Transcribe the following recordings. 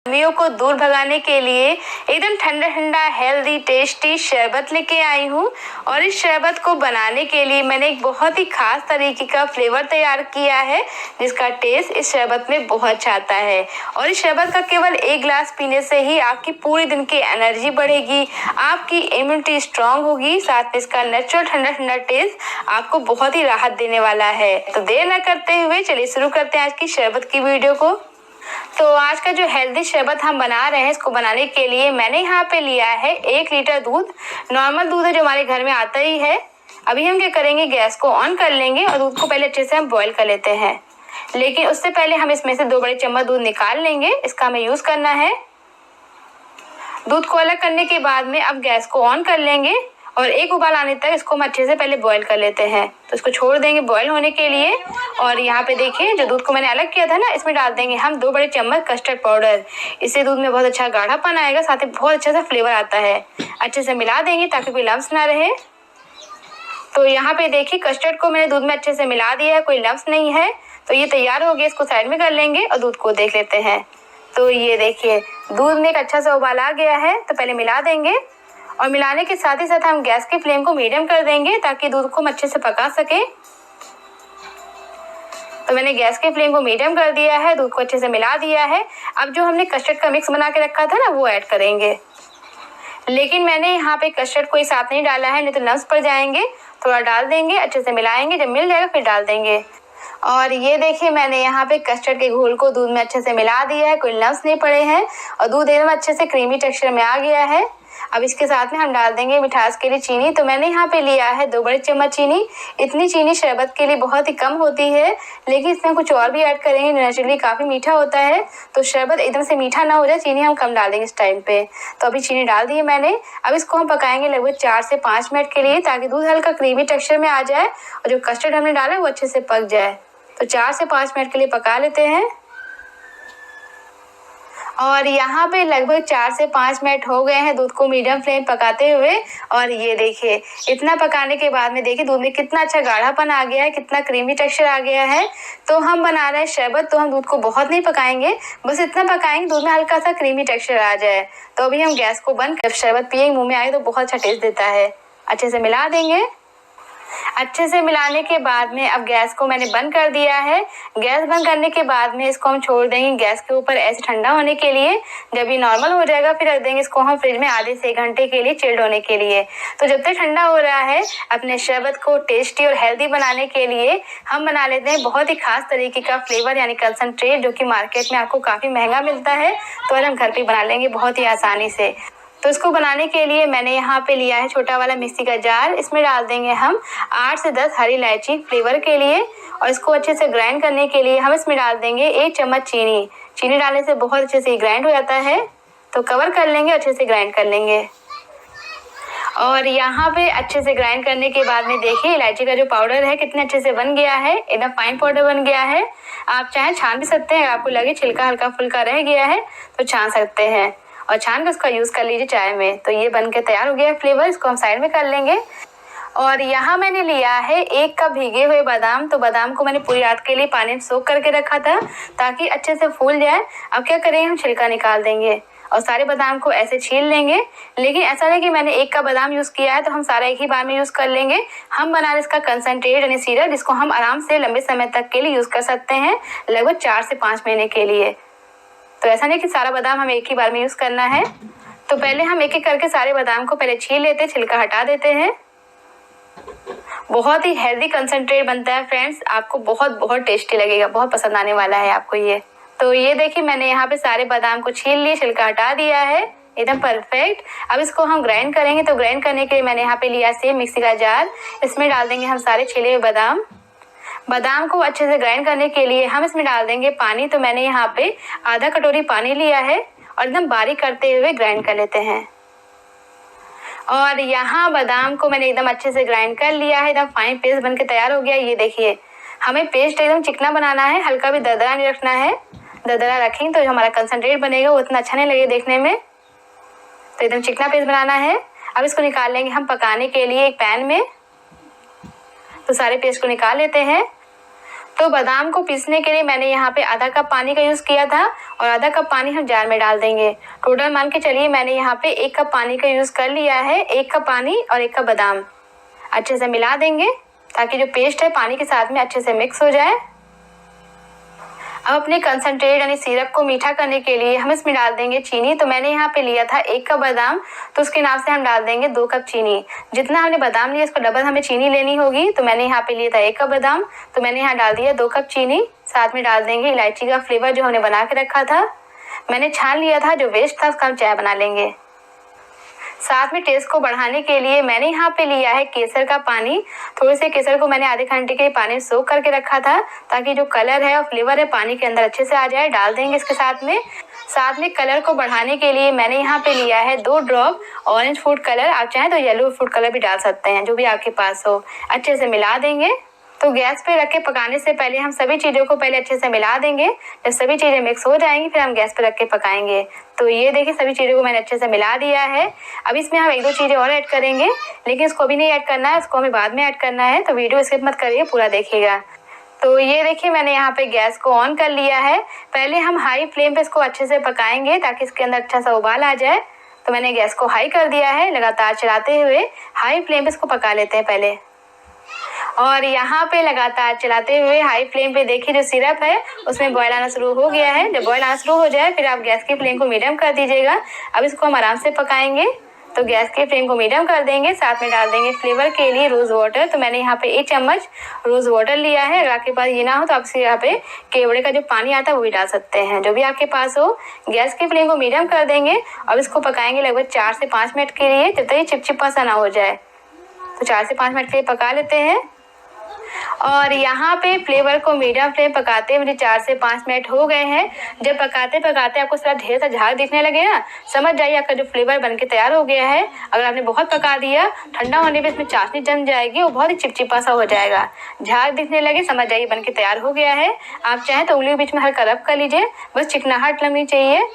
गर्मियों को दूर भगाने के लिए एकदम ठंडा ठंडा हेल्दी टेस्टी शरबत लेके आई हूँ। और इस शरबत को बनाने के लिए मैंने एक बहुत ही खास तरीके का फ्लेवर तैयार किया है, जिसका टेस्ट इस शरबत में बहुत अच्छा आता है। और इस शरबत का केवल एक गिलास पीने से ही आपकी पूरे दिन की एनर्जी बढ़ेगी, आपकी इम्यूनिटी स्ट्रांग होगी, साथ में इसका नेचुरल ठंडा ठंडा टेस्ट आपको बहुत ही राहत देने वाला है। तो देर न करते हुए चलिए शुरू करते हैं आज की शरबत की वीडियो को। तो आज का जो हेल्दी शरबत हम बना रहे हैं, इसको बनाने के लिए मैंने यहाँ पे लिया है 1 लीटर दूध। नॉर्मल दूध है जो हमारे घर में आता ही है। अभी हम क्या करेंगे, गैस को ऑन कर लेंगे और दूध को पहले अच्छे से हम बॉईल कर लेते हैं। लेकिन उससे पहले हम इसमें से 2 बड़े चम्मच दूध निकाल लेंगे, इसका हमें यूज करना है। दूध को अलग करने के बाद में अब गैस को ऑन कर लेंगे और एक उबाल आने तक इसको हम अच्छे से पहले बॉईल कर लेते हैं। तो इसको छोड़ देंगे बॉईल होने के लिए। और यहाँ पे देखिए, जो दूध को मैंने अलग किया था ना, इसमें डाल देंगे हम 2 बड़े चम्मच कस्टर्ड पाउडर। इससे दूध में बहुत अच्छा गाढ़ापन आएगा, साथ ही बहुत अच्छा सा फ्लेवर आता है। अच्छे से मिला देंगे ताकि कोई लम्स ना रहे। तो यहाँ पे देखिए, कस्टर्ड को मैंने दूध में अच्छे से मिला दिया है, कोई लम्स नहीं है। तो ये तैयार हो गया, इसको साइड में कर लेंगे और दूध को देख लेते हैं। तो ये देखिए, दूध में एक अच्छा सा उबाल आ गया है। तो पहले मिला देंगे और मिलाने के साथ ही साथ हम गैस की फ्लेम को मीडियम कर देंगे ताकि दूध को हम अच्छे से पका सके। तो मैंने गैस की फ्लेम को मीडियम कर दिया है, दूध को अच्छे से मिला दिया है। अब जो हमने कस्टर्ड का मिक्स बना के रखा था ना, वो ऐड करेंगे। लेकिन मैंने यहाँ पे कस्टर्ड को एक साथ नहीं डाला है, नहीं तो लम्स पड़ जाएंगे। थोड़ा डाल देंगे, अच्छे से मिलाएंगे, जब मिल जाएगा फिर डाल देंगे। और ये देखिए, मैंने यहाँ पे कस्टर्ड के घोल को दूध में अच्छे से मिला दिया है, कोई लम्स नहीं पड़े हैं और दूध एकदम अच्छे से क्रीमी टेक्सचर में आ गया है। अब इसके साथ में हम डाल देंगे मिठास के लिए चीनी। तो मैंने यहाँ पे लिया है 2 बड़े चम्मच चीनी। इतनी चीनी शरबत के लिए बहुत ही कम होती है, लेकिन इसमें कुछ और भी ऐड करेंगे, नेचुरली काफ़ी मीठा होता है। तो शरबत एकदम से मीठा ना हो जाए, चीनी हम कम डाल देंगे इस टाइम पे। तो अभी चीनी डाल दी है मैंने। अब इसको हम पकाएंगे लगभग 4 से 5 मिनट के लिए, ताकि दूध हल्का क्रीमी टेक्सचर में आ जाए और जो कस्टर्ड हमने डाला है वो अच्छे से पक जाए। तो 4 से 5 मिनट के लिए पका लेते हैं। और यहाँ पे लगभग 4 से 5 मिनट हो गए हैं दूध को मीडियम फ्लेम पकाते हुए। और ये देखिए, इतना पकाने के बाद में देखिए दूध में कितना अच्छा गाढ़ापन आ गया है, कितना क्रीमी टेक्सचर आ गया है। तो हम बना रहे हैं शरबत, तो हम दूध को बहुत नहीं पकाएंगे, बस इतना पकाएंगे दूध में हल्का सा क्रीमी टेक्सचर आ जाए। तो अभी हम गैस को बंद कर, शरबत पिएंगे मुँह में आए तो बहुत अच्छा टेस्ट देता है। अच्छे से मिला देंगे। अच्छे से मिलाने के बाद में अब गैस को मैंने बंद कर दिया है। गैस बंद करने के बाद में इसको हम छोड़ देंगे गैस के ऊपर ऐसे ठंडा होने के लिए। जब ये नॉर्मल हो जाएगा फिर रख देंगे इसको हम फ्रिज में आधे से 1 घंटे के लिए चिल्ड होने के लिए। तो जब तक ठंडा हो रहा है, अपने शरबत को टेस्टी और हेल्दी बनाने के लिए हम बना लेते हैं बहुत ही खास तरीके का फ्लेवर, यानी कंसंट्रेट, जो कि मार्केट में आपको काफ़ी महंगा मिलता है। तो हम घर पर बना लेंगे बहुत ही आसानी से। तो इसको बनाने के लिए मैंने यहाँ पे लिया है छोटा वाला मिक्सी का जार। इसमें डाल देंगे हम 8 से 10 हरी इलायची फ्लेवर के लिए। और इसको अच्छे से ग्राइंड करने के लिए हम इसमें डाल देंगे 1 चम्मच चीनी। चीनी डालने से बहुत अच्छे से ग्राइंड हो जाता है। तो कवर कर लेंगे, अच्छे से ग्राइंड कर लेंगे। और यहाँ पे अच्छे से ग्राइंड करने के बाद में देखिए, इलायची का जो पाउडर है कितने अच्छे से बन गया है, एकदम फाइन पाउडर बन गया है। आप चाहे छान भी सकते हैं, आपको लगे छिलका हल्का फुल्का रह गया है तो छान सकते हैं और छान कर उसका यूज़ कर लीजिए चाय में। तो ये बन के तैयार हो गया है फ्लेवर, इसको हम साइड में कर लेंगे। और यहाँ मैंने लिया है 1 कप भीगे हुए बादाम। तो बादाम को मैंने पूरी रात के लिए पानी में सोख करके रखा था ताकि अच्छे से फूल जाए। अब क्या करेंगे, हम छिलका निकाल देंगे और सारे बादाम को ऐसे छील लेंगे। लेकिन ऐसा नहीं कि मैंने 1 कप बादाम यूज़ किया है तो हम सारा एक ही बार में यूज़ कर लेंगे। हम बना रहे इसका कंसनट्रेट यानी सिरप, जिसको हम आराम से लंबे समय तक के लिए यूज़ कर सकते हैं, लगभग 4 से 5 महीने के लिए। तो ऐसा नहीं कि सारा बादाम हमें एक ही बार में यूज़ करना है। तो पहले हम एक एक करके सारे बादाम को पहले छील लेते हैं, छिलका हटा देते हैं। बहुत ही हेल्दी कंसंट्रेट बनता है फ्रेंड्स, आपको बहुत बहुत टेस्टी लगेगा, बहुत पसंद आने वाला है आपको ये। तो ये देखिए, मैंने यहाँ पे सारे बादाम को छील लिए, छिलका हटा दिया है, एकदम परफेक्ट। अब इसको हम ग्राइंड करेंगे। तो ग्राइंड करने के लिए मैंने यहाँ पे लिया सेम मिक्सी का जार। इसमें डाल देंगे हम सारे छिले हुए बादाम। बादाम को अच्छे से ग्राइंड करने के लिए हम इसमें डाल देंगे पानी। तो मैंने यहाँ पे आधा कटोरी पानी लिया है और एकदम बारीक करते हुए ग्राइंड कर लेते हैं। और यहाँ बादाम को मैंने एकदम अच्छे से ग्राइंड कर लिया है, एकदम फाइन पेस्ट बनके तैयार हो गया। ये देखिए, हमें पेस्ट एकदम चिकना बनाना है, हल्का भी दरदरा नहीं रखना है। दरदरा रखेंगे तो जो हमारा कंसंट्रेट बनेगा वो उतना अच्छा नहीं लगेगा देखने में। तो एकदम चिकना पेस्ट बनाना है। अब इसको निकाल लेंगे हम पकाने के लिए एक पैन में। तो सारे पेस्ट को निकाल लेते हैं। तो बादाम को पीसने के लिए मैंने यहाँ पे आधा कप पानी का यूज़ किया था और आधा कप पानी हम जार में डाल देंगे। टोटल मान के चलिए मैंने यहाँ पे 1 कप पानी का यूज़ कर लिया है। 1 कप पानी और 1 कप बादाम अच्छे से मिला देंगे ताकि जो पेस्ट है पानी के साथ में अच्छे से मिक्स हो जाए। अब अपने कंसंट्रेट यानी सिरप को मीठा करने के लिए हम इसमें डाल देंगे चीनी। तो मैंने यहाँ पे लिया था 1 कप बादाम, तो उसके नाम से हम डाल देंगे 2 कप चीनी। जितना हमने बादाम लिया इसको डबल हमें चीनी लेनी होगी। तो मैंने यहाँ पे लिया था 1 कप बादाम, तो मैंने यहाँ डाल दिया 2 कप चीनी। साथ में डाल देंगे इलायची का फ्लेवर जो हमने बना के रखा था, मैंने छान लिया था, जो वेस्ट था उसका हम चाय बना लेंगे। साथ में टेस्ट को बढ़ाने के लिए मैंने यहाँ पे लिया है केसर का पानी। थोड़े से केसर को मैंने आधे घंटे के लिए पानी सोख करके रखा था ताकि जो कलर है और फ्लेवर है पानी के अंदर अच्छे से आ जाए। डाल देंगे इसके साथ में कलर को बढ़ाने के लिए मैंने यहाँ पे लिया है 2 ड्रॉप ऑरेंज फूड कलर। आप चाहें तो येलो फूड कलर भी डाल सकते हैं, जो भी आपके पास हो। अच्छे से मिला देंगे। तो गैस पे रख के पकाने से पहले हम सभी चीज़ों को पहले अच्छे से मिला देंगे। जब सभी चीज़ें मिक्स हो जाएंगी फिर हम गैस पे रख के पकाएंगे। तो ये देखिए सभी चीज़ों को मैंने अच्छे से मिला दिया है। अब इसमें हम 1-2 चीज़ें और ऐड करेंगे, लेकिन इसको भी नहीं ऐड करना है, इसको हमें बाद में ऐड करना है। तो वीडियो स्किप मत करिए, पूरा देखिएगा। तो ये देखिए मैंने यहाँ पे गैस को ऑन कर लिया है। पहले हम हाई फ्लेम पे इसको अच्छे से पकाएंगे ताकि इसके अंदर अच्छा सा उबाल आ जाए। तो मैंने गैस को हाई कर दिया है, लगातार चलाते हुए हाई फ्लेम पे इसको पका लेते हैं पहले। और यहाँ पे लगातार चलाते हुए हाई फ्लेम पे देखिए जो सिरप है उसमें बॉयल आना शुरू हो गया है। जब बॉयल आना शुरू हो जाए फिर आप गैस की फ्लेम को मीडियम कर दीजिएगा। अब इसको हम आराम से पकाएंगे। तो गैस की फ्लेम को मीडियम कर देंगे। साथ में डाल देंगे फ्लेवर के लिए रोज़ वाटर। तो मैंने यहाँ पे 1 चम्मच रोज़ वाटर लिया है। अगर आपके पास ये ना हो तो आप यहाँ पे केवड़े का जो पानी आता है वो भी डाल सकते हैं, जो भी आपके पास हो। गैस की फ्लेम को मीडियम कर देंगे। अब इसको पकाएंगे लगभग 4 से 5 मिनट के लिए, जब तक ये चिपचिपा सा ना हो जाए। तो 4 से 5 मिनट के लिए पका लेते हैं। और यहाँ पे फ्लेवर को मीडियम फ्लेम पकाते मुझे 4 से 5 मिनट हो गए हैं। जब पकाते पकाते आपको थोड़ा ढेर सा झाग दिखने लगे ना, समझ जाइए आपका जो फ्लेवर बनके तैयार हो गया है। अगर आपने बहुत पका दिया, ठंडा होने पे इसमें चाशनी जम जाएगी, वो बहुत ही चिपचिपा सा हो जाएगा। झाग दिखने लगे समझ जाइए बनके तैयार हो गया है। आप चाहें तो उंगली के बीच में हल्का रब कर लीजिए, बस चिकनाहट लगनी चाहिए।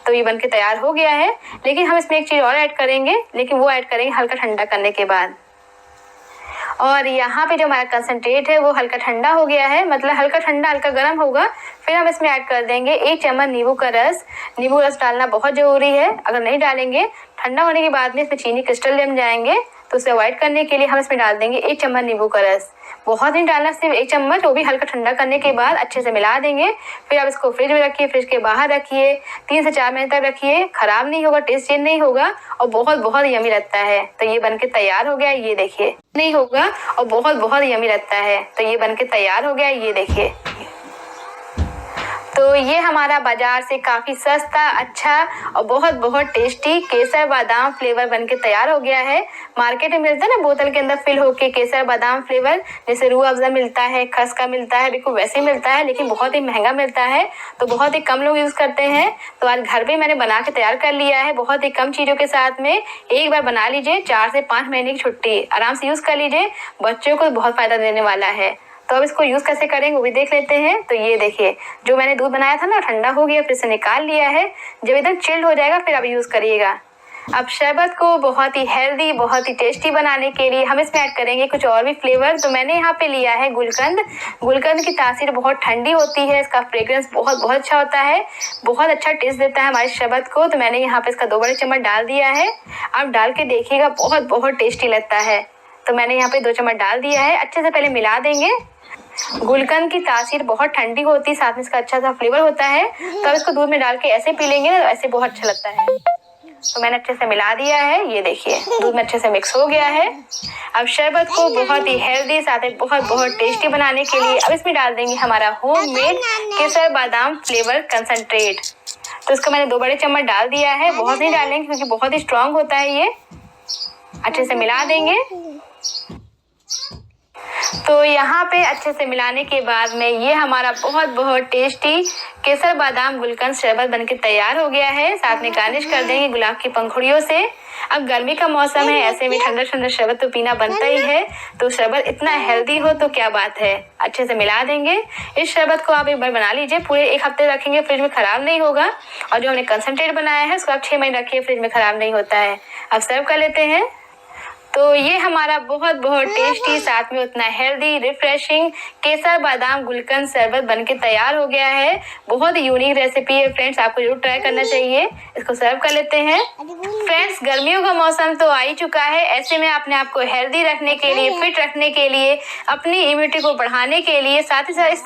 तो ये बनके तैयार हो गया है। लेकिन हम इसमें एक चीज़ और ऐड करेंगे, लेकिन वो ऐड करेंगे हल्का ठंडा करने के बाद। और यहाँ पे जो हमारा कंसंट्रेट है वो हल्का ठंडा हो गया है, मतलब हल्का ठंडा हल्का गर्म होगा। फिर हम इसमें ऐड कर देंगे 1 चम्मच नींबू का रस। नींबू रस डालना बहुत ज़रूरी है, अगर नहीं डालेंगे ठंडा होने के बाद में इसमें चीनी क्रिस्टल जम जाएंगे। तो उसे अवॉइड करने के लिए हम इसमें डाल देंगे 1 चम्मच नींबू का रस। बहुत नहीं डालना, सिर्फ 1 चम्मच, वो भी हल्का ठंडा करने के बाद अच्छे से मिला देंगे। फिर आप इसको फ्रिज में रखिए, फ्रिज के बाहर रखिए, 3 से 4 मिनट तक रखिए। खराब नहीं होगा, टेस्ट चेंज नहीं होगा और बहुत बहुत यमी लगता है। तो ये बनके तैयार हो गया, ये देखिए नहीं होगा और बहुत बहुत यमी लगता है। तो ये बनके तैयार हो गया, ये देखिए। तो ये हमारा बाजार से काफ़ी सस्ता, अच्छा और बहुत बहुत टेस्टी केसर बादाम फ्लेवर बनके तैयार हो गया है। मार्केट में मिलता है ना बोतल के अंदर फिल होके केसर बादाम फ्लेवर, जैसे रूह अफ़ज़ा मिलता है, खस का मिलता है, बिल्कुल वैसे ही मिलता है, लेकिन बहुत ही महंगा मिलता है। तो बहुत ही कम लोग यूज़ करते हैं। तो आज घर पे मैंने बना के तैयार कर लिया है, बहुत ही कम चीज़ों के साथ में। एक बार बना लीजिए, 4 से 5 महीने की छुट्टी आराम से यूज़ कर लीजिए, बच्चों को बहुत फ़ायदा देने वाला है। तो अब इसको यूज़ कैसे करेंगे वो भी देख लेते हैं। तो ये देखिए जो मैंने दूध बनाया था ना ठंडा हो गया, फिर से निकाल लिया है। जब एकदम चिल्ड हो जाएगा फिर आप यूज़ करिएगा। अब शरबत को बहुत ही हेल्दी, बहुत ही टेस्टी बनाने के लिए हम इसमें ऐड करेंगे कुछ और भी फ्लेवर। तो मैंने यहाँ पे लिया है गुलकंद। गुलकंद की तासीर बहुत ठंडी होती है, इसका फ्रेग्रेंस बहुत बहुत अच्छा होता है, बहुत अच्छा टेस्ट देता है हमारे शरबत को। तो मैंने यहाँ पे इसका 2 बड़े चम्मच डाल दिया है। आप डाल के देखिएगा, बहुत बहुत टेस्टी लगता है। तो मैंने यहाँ पे 2 चम्मच डाल दिया है। अच्छे से पहले मिला देंगे। गुलकंद की तासीर बहुत ठंडी होती है, साथ में इसका अच्छा सा फ्लेवर होता है। तो अब इसको दूध में डाल के ऐसे पी लेंगे ना, ऐसे बहुत अच्छा लगता है। तो मैंने अच्छे से मिला दिया है, ये देखिए दूध में अच्छे से मिक्स हो गया है। अब शरबत को बहुत ही हेल्दी, साथ में बहुत बहुत टेस्टी बनाने के लिए अब इसमें डाल देंगे हमारा होममेड केसर बादाम फ्लेवर कंसंट्रेट। तो इसको मैंने 2 बड़े चम्मच डाल दिया है, बहुत नहीं डालेंगे क्योंकि बहुत ही स्ट्रांग होता है ये। अच्छे से मिला देंगे। तो यहाँ पे अच्छे से मिलाने के बाद में ये हमारा बहुत बहुत टेस्टी केसर बादाम गुलकंद शरबत बनके तैयार हो गया है। साथ में गार्निश कर देंगे गुलाब की पंखुड़ियों से। अब गर्मी का मौसम है, ऐसे में ठंडा ठंडा शरबत तो पीना बनता ही है। तो शरबत इतना हेल्दी हो तो क्या बात है। अच्छे से मिला देंगे। इस शरबत को आप एक बार बना लीजिए, पूरे 1 हफ्ते रखेंगे, फ्रिज में ख़राब नहीं होगा। और जो हमने कंसंट्रेट बनाया है उसको आप 6 महीने रखिए, फ्रिज में ख़राब नहीं होता है। अब सर्व कर लेते हैं। तो ये हमारा बहुत बहुत टेस्टी साथ में उतना हेल्दी रिफ्रेशिंग केसर बादाम गुलकंद शरबत बनके तैयार हो गया है। बहुत यूनिक रेसिपी है फ्रेंड्स, आपको जरूर ट्राई करना चाहिए। इसको सर्व कर लेते हैं। फ्रेंड्स, गर्मियों का मौसम तो आ ही चुका है, ऐसे में अपने आप को हेल्दी रखने के लिए, फिट रखने के लिए, अपनी इम्यूनिटी को बढ़ाने के लिए, साथ ही साथ इस